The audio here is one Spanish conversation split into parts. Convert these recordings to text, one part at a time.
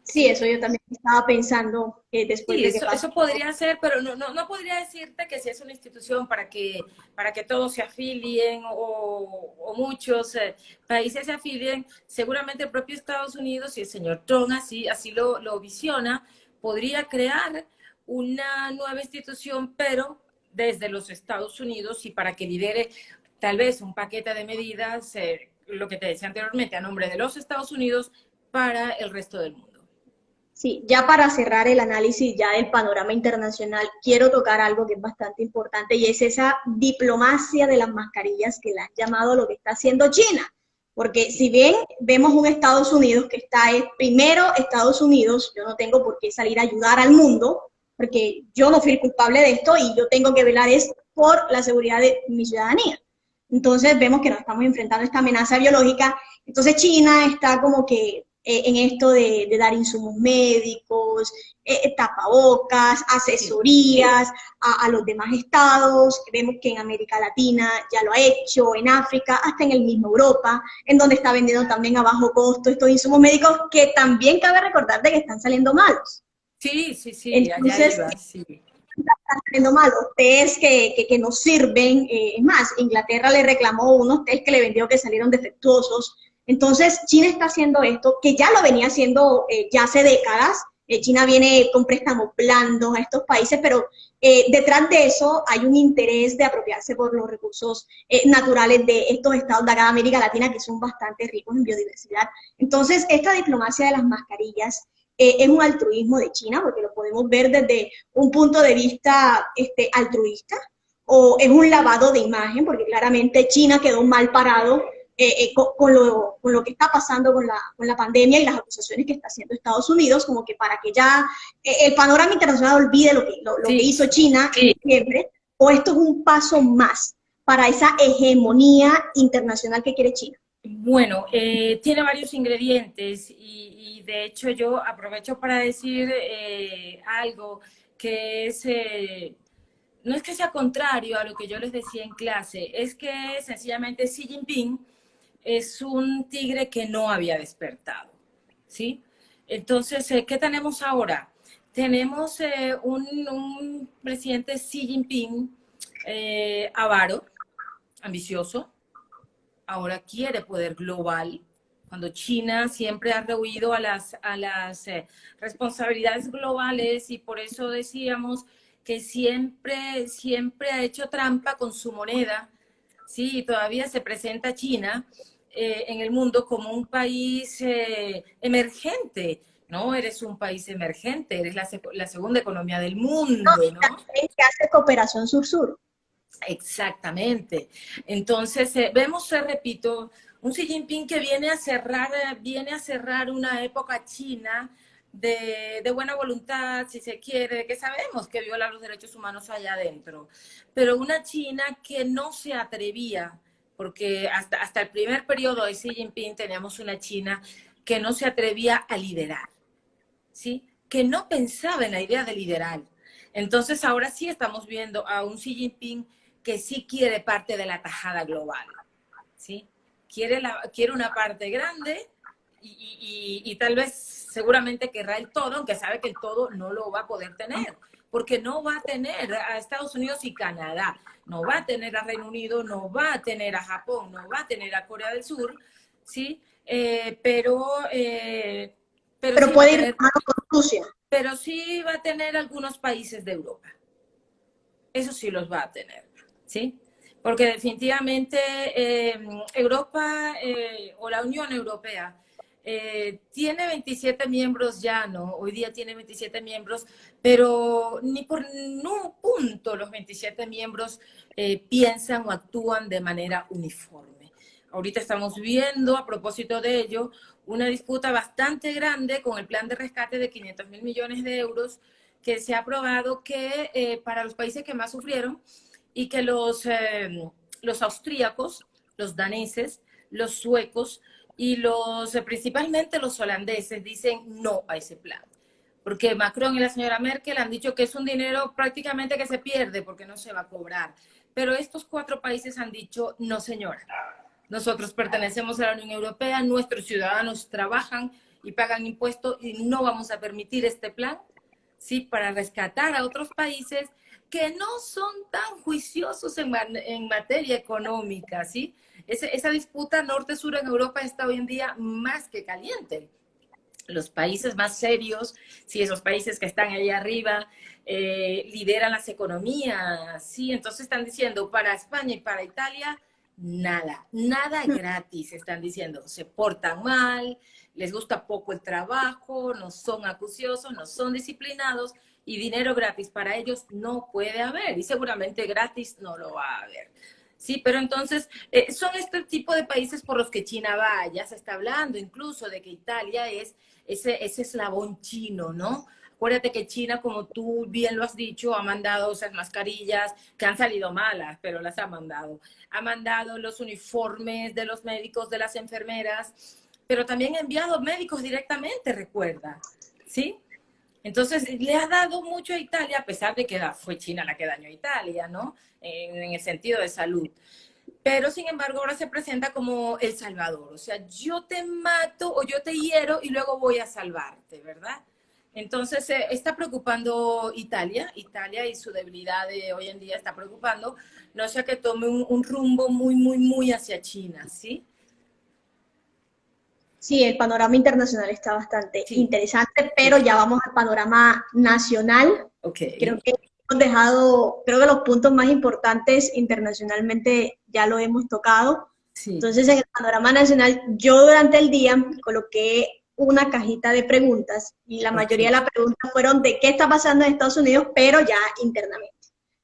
Sí, eso yo también estaba pensando después Sí, de que eso pasó. podría ser, pero no podría decirte que si es una institución para que todos se afilien o muchos países se afilien. Seguramente el propio Estados Unidos y el señor Trump así lo visiona, podría crear una nueva institución, pero desde los Estados Unidos y para que lidere tal vez un paquete de medidas, lo que te decía anteriormente, a nombre de los Estados Unidos para el resto del mundo. Sí, ya para cerrar el análisis ya del panorama internacional, quiero tocar algo que es bastante importante y es esa diplomacia de las mascarillas que la han llamado lo que está haciendo China. Porque si bien vemos un Estados Unidos que está primero Estados Unidos, yo no tengo por qué salir a ayudar al mundo, porque yo no fui el culpable de esto y yo tengo que velar es por la seguridad de mi ciudadanía. Entonces vemos que nos estamos enfrentando a esta amenaza biológica. Entonces China está como que en esto de dar insumos médicos, tapabocas, Sí. asesorías a los demás estados. Vemos que en América Latina ya lo ha hecho, en África, hasta en el mismo Europa, en donde está vendiendo también a bajo costo estos insumos médicos que también cabe recordarte que están saliendo malos. Sí, allá Entonces, iba, sí. están saliendo malos, test que no sirven. Es más, Inglaterra le reclamó unos test que le vendió que salieron defectuosos. Entonces, China está haciendo esto, que ya lo venía haciendo ya hace décadas. China viene con préstamos blandos a estos países, pero detrás de eso hay un interés de apropiarse por los recursos naturales de estos estados de acá de América Latina que son bastante ricos en biodiversidad. Entonces, esta diplomacia de las mascarillas es un altruismo de China, porque lo podemos ver desde un punto de vista altruista, o es un lavado de imagen, porque claramente China quedó mal parado con lo que está pasando con la pandemia y las acusaciones que está haciendo Estados Unidos, como que para que ya el panorama internacional olvide lo que Sí, hizo China en diciembre, o esto es un paso más para esa hegemonía internacional que quiere China. bueno, tiene varios ingredientes y de hecho yo aprovecho para decir algo que es, no es que sea contrario a lo que yo les decía en clase, es que sencillamente Xi Jinping es un tigre que no había despertado, ¿sí? Entonces, ¿qué tenemos ahora? Tenemos un presidente Xi Jinping avaro, ambicioso, ahora quiere poder global, cuando China siempre ha rehuido a las responsabilidades globales y por eso decíamos que siempre ha hecho trampa con su moneda, ¿sí? Y todavía se presenta China en el mundo como un país emergente, ¿no? Eres un país emergente, eres la segunda economía del No, mundo, ¿no? que hace cooperación sur-sur. Exactamente. Entonces, vemos, repito, un Xi Jinping que viene a cerrar una época china de buena voluntad, si se quiere, que sabemos que viola los derechos humanos allá adentro, pero una China que no se atrevía, porque hasta el primer periodo de Xi Jinping teníamos una China que no se atrevía a liderar, ¿sí? Que no pensaba en la idea de liderar. Entonces ahora sí estamos viendo a un Xi Jinping que sí quiere parte de la tajada global, ¿sí? Quiere una parte grande y tal vez seguramente querrá el todo, aunque sabe que el todo no lo va a poder tener, porque no va a tener a Estados Unidos y Canadá, no va a tener a Reino Unido, no va a tener a Japón, no va a tener a Corea del Sur, ¿sí? Pero Pero sí va a puede ir de tener, mano con Rusia. pero sí va a tener algunos países de Europa. Eso sí los va a tener, ¿sí? Porque definitivamente Europa o la Unión Europea tiene 27 miembros ya, ¿no? Hoy día tiene 27 miembros, pero ni por un punto los 27 miembros piensan o actúan de manera uniforme. Ahorita estamos viendo, a propósito de ello, una disputa bastante grande con el plan de rescate de 500 mil millones de euros que se ha aprobado que para los países que más sufrieron y que los austríacos, los daneses, los suecos y principalmente los holandeses dicen no a ese plan. Porque Macron y la señora Merkel han dicho que es un dinero prácticamente que se pierde porque no se va a cobrar. Pero estos cuatro países han dicho no, señora. Nosotros pertenecemos a la Unión Europea, nuestros ciudadanos trabajan y pagan impuestos y no vamos a permitir este plan, ¿sí? Para rescatar a otros países que no son tan juiciosos en materia económica, ¿sí? Esa disputa norte-sur en Europa está hoy en día más que caliente. Los países más serios, sí, esos países que están ahí arriba, lideran las economías, sí, entonces están diciendo para España y para Italia, nada gratis, están diciendo, se portan mal, les gusta poco el trabajo, no son acuciosos, no son disciplinados, y dinero gratis para ellos no puede haber, y seguramente gratis no lo va a haber. Sí, pero entonces son este tipo de países por los que China va, ya se está hablando incluso de que Italia es ese eslabón chino, ¿no? Acuérdate que China, como tú bien lo has dicho, ha mandado esas mascarillas que han salido malas, pero las ha mandado. Ha mandado los uniformes de los médicos, de las enfermeras, pero también ha enviado médicos directamente, recuerda, ¿sí? Entonces, le ha dado mucho a Italia, a pesar de que fue China la que dañó a Italia, ¿no? En el sentido de salud. Pero, sin embargo, ahora se presenta como El Salvador. O sea, yo te mato o yo te hiero y luego voy a salvarte, ¿verdad? Entonces, está preocupando Italia y su debilidad de hoy en día está preocupando, no sea que tome un rumbo muy hacia China, ¿sí? Sí, el panorama internacional está bastante Sí, interesante, pero sí. ya vamos al panorama nacional. Ok. Creo que hemos dejado, creo que los puntos más importantes internacionalmente ya lo hemos tocado. Sí. Entonces, en el panorama nacional, yo durante el día coloqué una cajita de preguntas y la mayoría Ok. de las preguntas fueron de qué está pasando en Estados Unidos, pero ya internamente.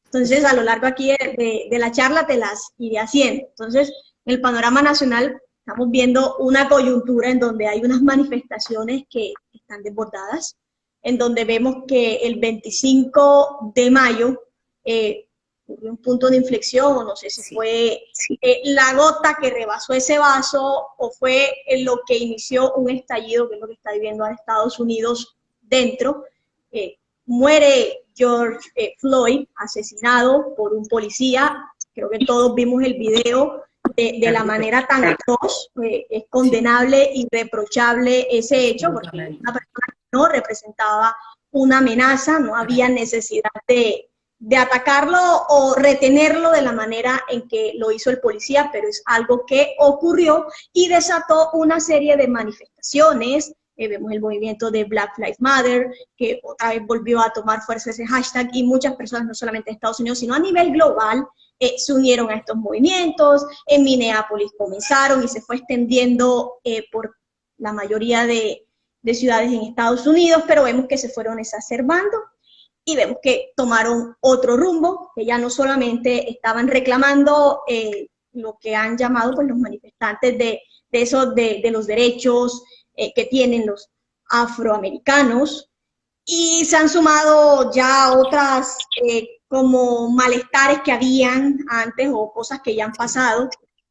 Entonces, a lo largo aquí de la charla te las iré haciendo. Entonces, en el panorama nacional estamos viendo una coyuntura en donde hay unas manifestaciones que están desbordadas, en donde vemos que el 25 de mayo ocurrió un punto de inflexión, o no sé si Sí. fue la gota que rebasó ese vaso o fue lo que inició un estallido, que es lo que está viviendo a Estados Unidos dentro. Muere George Floyd, asesinado por un policía. Creo que todos vimos el video de la Terrible. manera tan atroz. Es Sí. condenable y reprochable ese hecho, porque una Absolutamente. persona que no representaba una amenaza, no había necesidad de atacarlo o retenerlo de la manera en que lo hizo el policía, pero es algo que ocurrió y desató una serie de manifestaciones. Vemos el movimiento de Black Lives Matter, que otra vez volvió a tomar fuerza ese hashtag, y muchas personas, no solamente en Estados Unidos, sino a nivel global, se unieron a estos movimientos. En Minneapolis comenzaron y se fue extendiendo por la mayoría de ciudades en Estados Unidos, pero vemos que se fueron exacerbando y vemos que tomaron otro rumbo, que ya no solamente estaban reclamando lo que han llamado pues, los manifestantes de los derechos que tienen los afroamericanos, y se han sumado ya otras como malestares que habían antes o cosas que ya han pasado.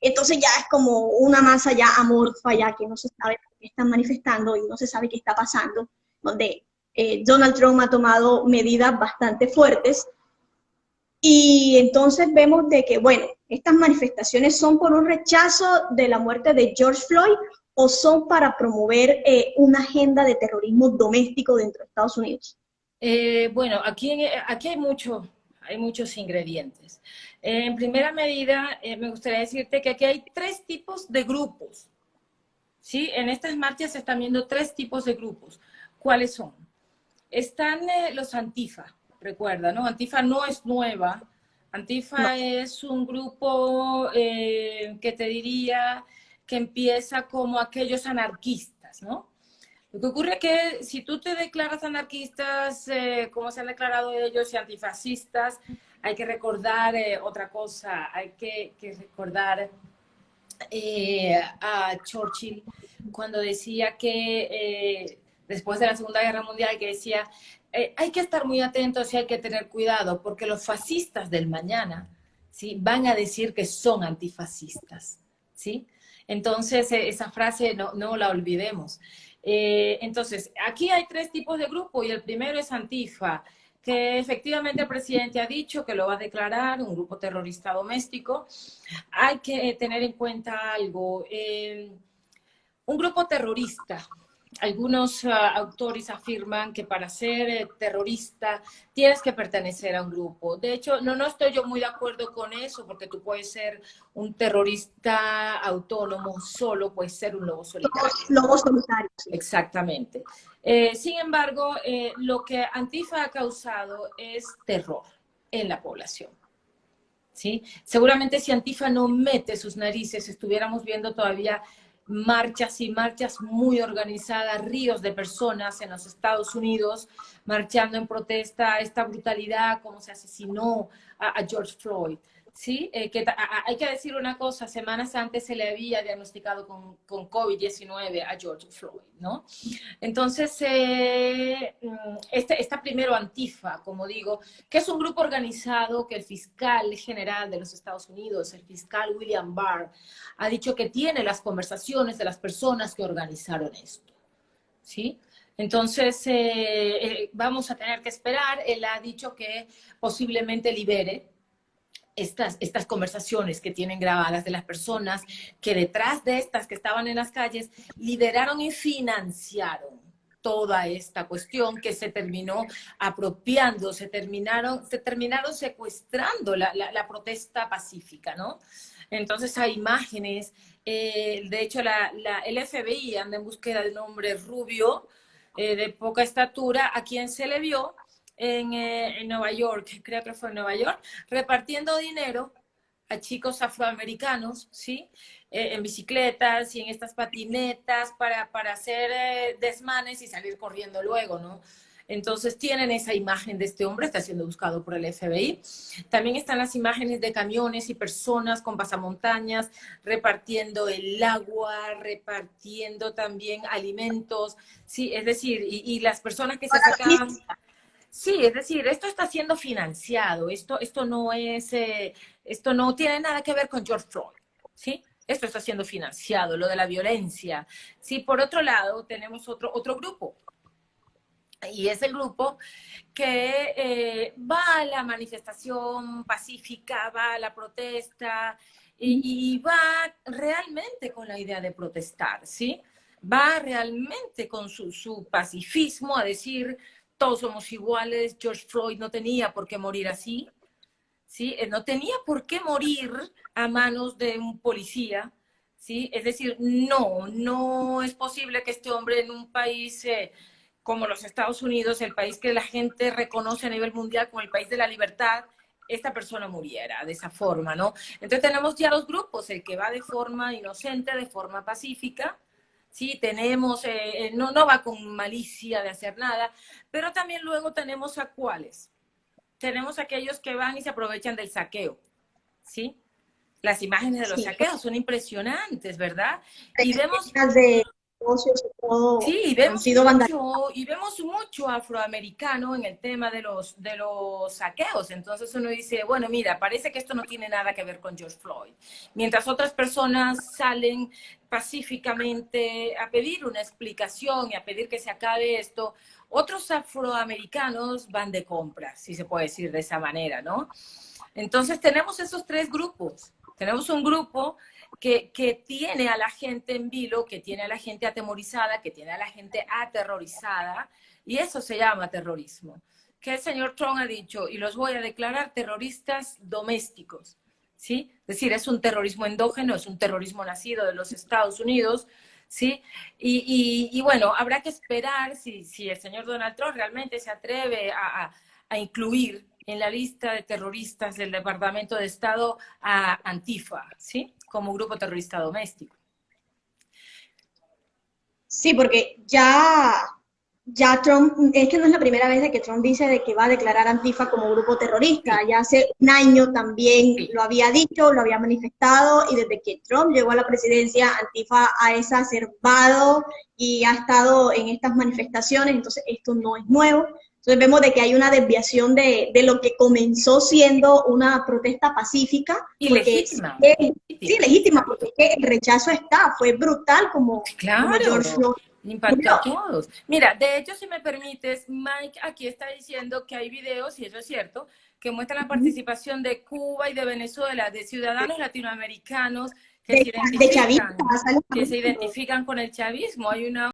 Entonces ya es como una masa ya amorfa, ya que no se sabe por qué están manifestando y no se sabe qué está pasando, donde Donald Trump ha tomado medidas bastante fuertes. Y entonces vemos de que, bueno, estas manifestaciones son por un rechazo de la muerte de George Floyd o son para promover una agenda de terrorismo doméstico dentro de Estados Unidos. Bueno, aquí hay muchos ingredientes. En primera medida, me gustaría decirte que aquí hay tres tipos de grupos. ¿Sí? En estas marchas se están viendo tres tipos de grupos. ¿Cuáles son? Están los Antifa, recuerda, ¿no? Antifa no es nueva. No. Antifa es un grupo que te diría que empieza como aquellos anarquistas, ¿no? Lo que ocurre es que si tú te declaras anarquistas, como se han declarado ellos, y antifascistas, hay que recordar otra cosa, hay que recordar a Churchill cuando decía que después de la Segunda Guerra Mundial, que decía, hay que estar muy atentos y hay que tener cuidado, porque los fascistas del mañana, ¿sí? Van a decir que son antifascistas, ¿sí? Entonces, esa frase no la olvidemos. Entonces, aquí hay tres tipos de grupo y el primero es Antifa, que efectivamente el presidente ha dicho que lo va a declarar un grupo terrorista doméstico. Hay que tener en cuenta algo. Un grupo terrorista, algunos autores afirman que para ser terrorista tienes que pertenecer a un grupo. De hecho, no estoy yo muy de acuerdo con eso, porque tú puedes ser un terrorista autónomo solo, puedes ser un lobo solitario. Lobos solitarios, sí. Exactamente. Sin embargo, lo que Antifa ha causado es terror en la población. ¿Sí? Seguramente si Antifa no mete sus narices, estuviéramos viendo todavía marchas y marchas muy organizadas, ríos de personas en los Estados Unidos marchando en protesta a esta brutalidad, como se asesinó a George Floyd. Sí, hay que decir una cosa, semanas antes se le había diagnosticado con COVID-19 a George Floyd, ¿no? Entonces, está primero Antifa, como digo, que es un grupo organizado que el fiscal general de los Estados Unidos, el fiscal William Barr, ha dicho que tiene las conversaciones de las personas que organizaron esto, ¿sí? Entonces, vamos a tener que esperar. Él ha dicho que posiblemente libere estas conversaciones que tienen grabadas de las personas que detrás de estas que estaban en las calles lideraron y financiaron toda esta cuestión, que se terminó apropiando, se terminaron secuestrando la protesta pacífica, ¿no? Entonces hay imágenes, de hecho el FBI anda en búsqueda de un hombre rubio, de poca estatura, a quien se le vio en Nueva York, creo que fue en Nueva York, repartiendo dinero a chicos afroamericanos, ¿sí? En bicicletas y en estas patinetas para hacer desmanes y salir corriendo luego, ¿no? Entonces tienen esa imagen de este hombre, está siendo buscado por el FBI. También están las imágenes de camiones y personas con pasamontañas repartiendo el agua, repartiendo también alimentos, sí, es decir, y las personas que se acercaban. Sí, es decir, esto está siendo financiado, esto no tiene nada que ver con George Floyd, ¿sí? Esto está siendo financiado, lo de la violencia. Sí, por otro lado, tenemos otro grupo, y es el grupo que va a la manifestación pacífica, va a la protesta y va realmente con la idea de protestar, ¿sí? Va realmente con su pacifismo a decir, todos somos iguales, George Floyd no tenía por qué morir así, ¿sí? No tenía por qué morir a manos de un policía, ¿sí? Es decir, no es posible que este hombre en un país como los Estados Unidos, el país que la gente reconoce a nivel mundial como el país de la libertad, esta persona muriera de esa forma, ¿no? Entonces tenemos ya dos grupos, el que va de forma inocente, de forma pacífica, sí, tenemos, no va con malicia de hacer nada, pero también luego tenemos a cuáles. Tenemos aquellos que van y se aprovechan del saqueo, ¿sí? Las imágenes de los Sí, saqueos son impresionantes, ¿verdad? Y vemos de negocios y todo sí, han sido vandalizados. y vemos mucho afroamericano en el tema de los saqueos. Entonces uno dice, bueno, mira, parece que esto no tiene nada que ver con George Floyd. Mientras otras personas salen pacíficamente a pedir una explicación y a pedir que se acabe esto, otros afroamericanos van de compras, si se puede decir de esa manera, ¿no? Entonces tenemos esos tres grupos. Tenemos un grupo que tiene a la gente en vilo, que tiene a la gente atemorizada, que tiene a la gente aterrorizada, y eso se llama terrorismo. Que el señor Trump ha dicho, y los voy a declarar terroristas domésticos, ¿sí? Es decir, es un terrorismo endógeno, es un terrorismo nacido de los Estados Unidos, ¿sí? Y bueno, habrá que esperar si el señor Donald Trump realmente se atreve a incluir en la lista de terroristas del Departamento de Estado a Antifa, ¿sí? Como grupo terrorista doméstico. Sí, porque ya Trump, es que no es la primera vez de que Trump dice de que va a declarar Antifa como grupo terrorista. Sí, Ya hace un año también sí. lo había dicho, lo había manifestado, y desde que Trump llegó a la presidencia, Antifa ha exacerbado y ha estado en estas manifestaciones. Entonces esto no es nuevo. Entonces vemos de que hay una desviación de lo que comenzó siendo una protesta pacífica, porque Ilegítima, sí, ilegítima, legítima, porque exacto. es que el rechazo está, fue brutal como George Claro, Floyd impactó murió. a todos. Mira, de hecho, si me permites, Mike aquí está diciendo que hay videos, y eso es cierto, que muestran la participación de Cuba y de Venezuela, de ciudadanos latinoamericanos De, de chavistas, que se identifican con el chavismo. Hay una